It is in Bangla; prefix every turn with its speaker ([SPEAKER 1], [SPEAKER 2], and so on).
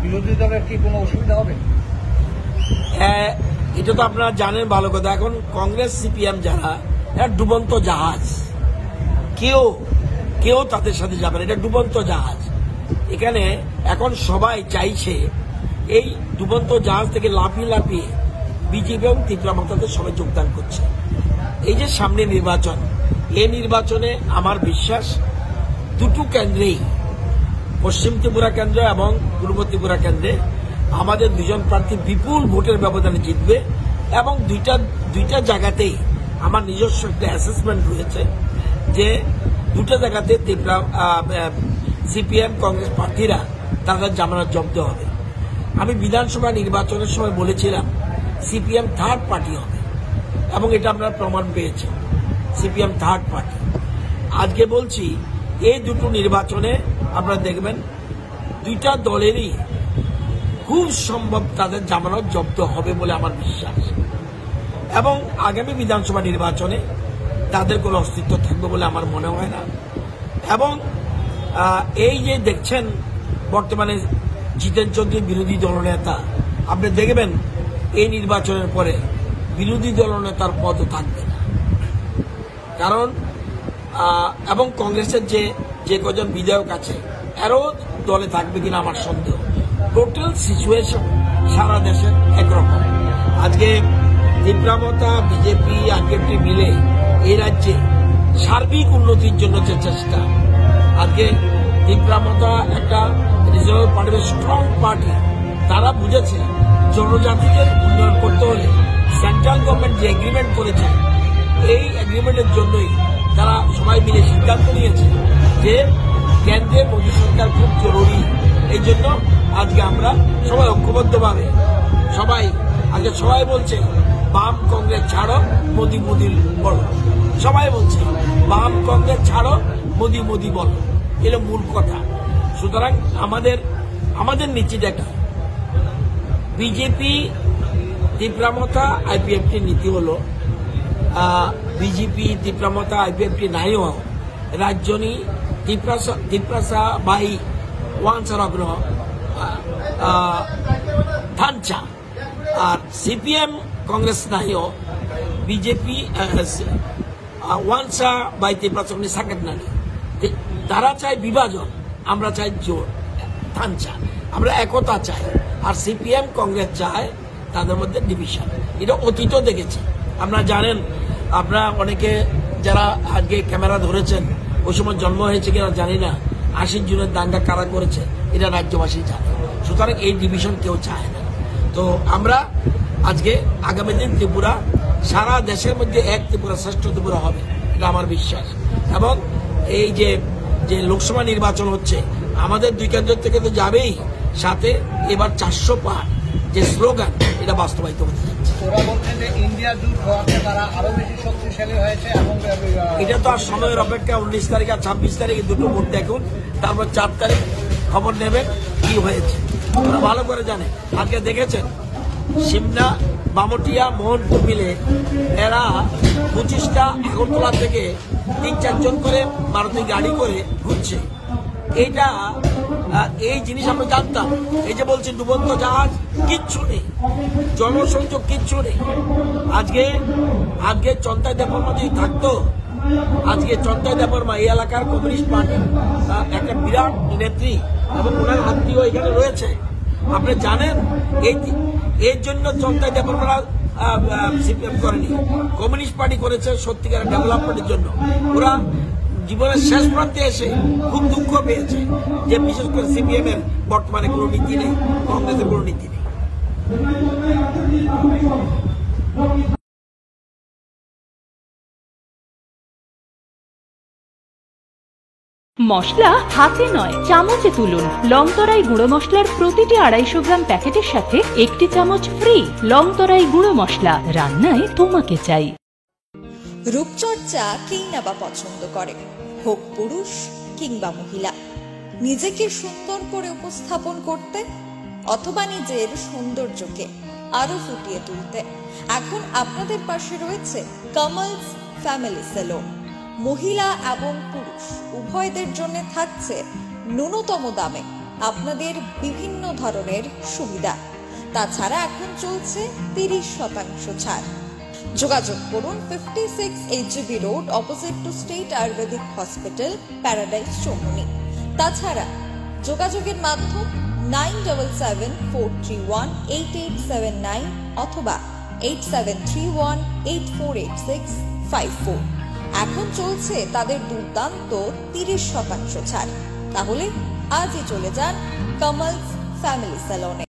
[SPEAKER 1] বিরোধী দলের কি কোনো অসুবিধা হবে?
[SPEAKER 2] এটা তো আপনারা জানেন ভালো কথা। এখন কংগ্রেস সিপিএম যারা, এটা ডুবন্ত জাহাজ, কেউ তাদের সাথে যাবে না। এটা ডুবন্ত জাহাজ। এখানে এখন সবাই চাইছে এই ডুবন্ত জাহাজ থেকে লাফিয়ে বিজেপি এবং ত্রিপুরা মমতাতে সবাই যোগদান করছে। এই যে সামনে নির্বাচন, এই নির্বাচনে আমার বিশ্বাস দুটো কেন্দ্রেই, পশ্চিম ত্রিপুরা কেন্দ্র এবং পূর্ব ত্রিপুরা কেন্দ্রে আমাদের দুজন প্রার্থী বিপুল ভোটের ব্যবধানে জিতবে এবং দুইটা জায়গাতেই আমার নিজস্ব একটা অ্যাসেসমেন্ট রয়েছে যে দুটো জায়গাতে ত্রিপুরা সিপিএম কংগ্রেস প্রার্থীরা তাদের জামানত জব্দ হবে। আমি বিধানসভা নির্বাচনের সময় বলেছিলাম সিপিএম থার্ড পার্টি হবে এবং এটা আপনারা প্রমাণ পেয়েছেন, সিপিএম থার্ড পার্টি। আজকে বলছি এই দুটো নির্বাচনে আপনারা দেখবেন দুইটা দলেরই খুব সম্ভব তাদের জামানত জব্দ হবে বলে আমার বিশ্বাস এবং আগামী বিধানসভা নির্বাচনে তাদের কোনো অস্তিত্ব থাকবে বলে আমার মনে হয় না। এবং এই যে দেখছেন বর্তমানে জিতেন চৌধুরী বিরোধী দলনেতা, আপনি দেখবেন এই নির্বাচনের পরে বিরোধী দলনেতার পদ থাকবে না, কারণ এবং কংগ্রেসের যে কজন বিধায়ক আছে এরও দলে থাকবে কিনা আমার সন্দেহ। টোটাল সিচুয়েশন সারা দেশের একরকম। আজকে ত্রিপুরা মমতা বিজেপি আরজেপি মিলে এই রাজ্যে সার্বিক উন্নতির জন্য যে চেষ্টা, আজকে ত্রিপুরা মমতা একটা রিজনাল পার্টির স্ট্রং পার্টি, তারা বুঝেছে জনজাতিদের উন্নয়ন করতে হলে সেন্ট্রাল গভর্নমেন্ট যে এগ্রিমেন্ট করেছে এই এগ্রিমেন্টের জন্যই তারা সবাই মিলে সিদ্ধান্ত নিয়েছে যে কেন্দ্রের মোদী সরকার খুব জরুরি। এই জন্য আজকে আমরা সবাই ঐক্যবদ্ধভাবে সবাই বলছে বাম কংগ্রেস ছাড়ো মোদি বলো, সবাই বলছে বাম কংগ্রেস ছাড়ো মোদি বলো, এটা মূল কথা। সুতরাং আমাদের নীতিটা কি? বিজেপি ত্রিপুরা মমতা আইপিএফটি নীতি হলো বিজেপি ত্রিপুরা মমতা আইপিএফটি নাইও রাজ্যনি ত্রিপুরা বাই ওয়ানসারগ্ন থানচা আর সিপিএম কংগ্রেস নাইও বিজেপি ওয়ানসা বাই ত্রিপুরা সাকেট নানি। তারা চায় বিভাজন, আমরা চাই জোর থানচা, আমরা একতা চাই। আর সিপিএম কংগ্রেস চায় তাদের মধ্যে ডিভিশন। এটা অতীত দেখেছি, আপনারা জানেন। আপনারা অনেকে যারা আজকে ক্যামেরা ধরেছেন ওই সময় জন্ম হয়েছে কিনা জানি না, 80 জনের দাঙ্গা কারা করেছে এটা রাজ্যবাসী জানে। সুতরাং এই ডিভিশন কেউ চায় না। তো আমরা আজকে আগামী দিন ত্রিপুরা সারা দেশের মধ্যে এক ত্রিপুরা শ্রেষ্ঠ ত্রিপুরা হবে, এটা আমার বিশ্বাস। এবং এই যে লোকসভা নির্বাচন হচ্ছে আমাদের দুই কেন্দ্র থেকে তো যাবেই, সাথে এবার 400 পার যে স্লোগান এটা বাস্তবায়িত হতে যাচ্ছে। এটা তো আর সময়ের অপেক্ষা। 19 তারিখ আর 26 তারিখে দুটো ভোট দেখুন, তারপর 4 তারিখ খবর নেবেন কি হয়েছে। ওরা ভালো করে জানে। আজকে দেখেছেন সিমনা, বামটিয়া, মোহনপুর মিলে এরা 25টা আগরতলা থেকে 3-4 জন করে মারুতি গাড়ি করে ঘুরছে। এই জিনিস আমরা জানতাম। এই যে বলছেন ডুবন্ত জাহাজ, কিচ্ছু নেই, জনসংযোগ কিচ্ছু নেই। আজকে চন্তাই দেববর্মা যদি থাকতো, আজকে চন্তাই দেববর্মা এই এলাকার কমিউনিস্ট পার্টি একটা বিরাট নেত্রী এবং ওনার আত্মীয় এখানে রয়েছে। আপনি জানেন এর জন্য চন্তাই দেববর্মা সিপিএম করেনি, কমিউনিস্ট পার্টি করেছে সত্যিকারের ডেভেলপমেন্টের জন্য। ওরা জীবনের শেষ প্রান্তে এসে খুব দুঃখ পেয়েছে যে বিশেষ করে সিপিএম এর বর্তমানে কোনো নীতি নেই, কংগ্রেসের কোনো নীতি নেই।
[SPEAKER 3] মশলা হাতে নয় চামচে তুলুন। লংতরাই গুঁড়ো মশলার প্রতিটি 250 গ্রাম প্যাকেটের সাথে 1টি চামচ ফ্রি। লংতরাই গুঁড়ো মশলা, রান্নায় তোমাকে চাই।
[SPEAKER 4] রূপচর্চা কেই না বা পছন্দ করে, হোক পুরুষ কিংবা মহিলা। নিজেকে সুন্দর করে উপস্থাপন করতে অথবা নিজের সৌন্দর্যকে আরো ফুটিয়ে তুলতে এখন আপনাদের পাশে রয়েছে কমলস ফ্যামিলি সেলুন। মহিলা এবং পুরুষ উভয়দের জন্য থাকছে ন্যূনতম দামে আপনাদের বিভিন্ন ধরনের সুবিধা। তাছাড়া এখন চলছে 30% ছাড়। যোগাযোগ করুন 56 HGB road, opposite to state Ayurvedic hospital, Paradise Chowmuhani. তাছাড়া যোগাযোগের মাধ্যম 9774318879 অথবা 8731848654। এখন চলছে তাদের দুর্দান্ত 30% ছাড়। তাহলে আজই চলে যান কমলস ফ্যামিলি স্যালনে।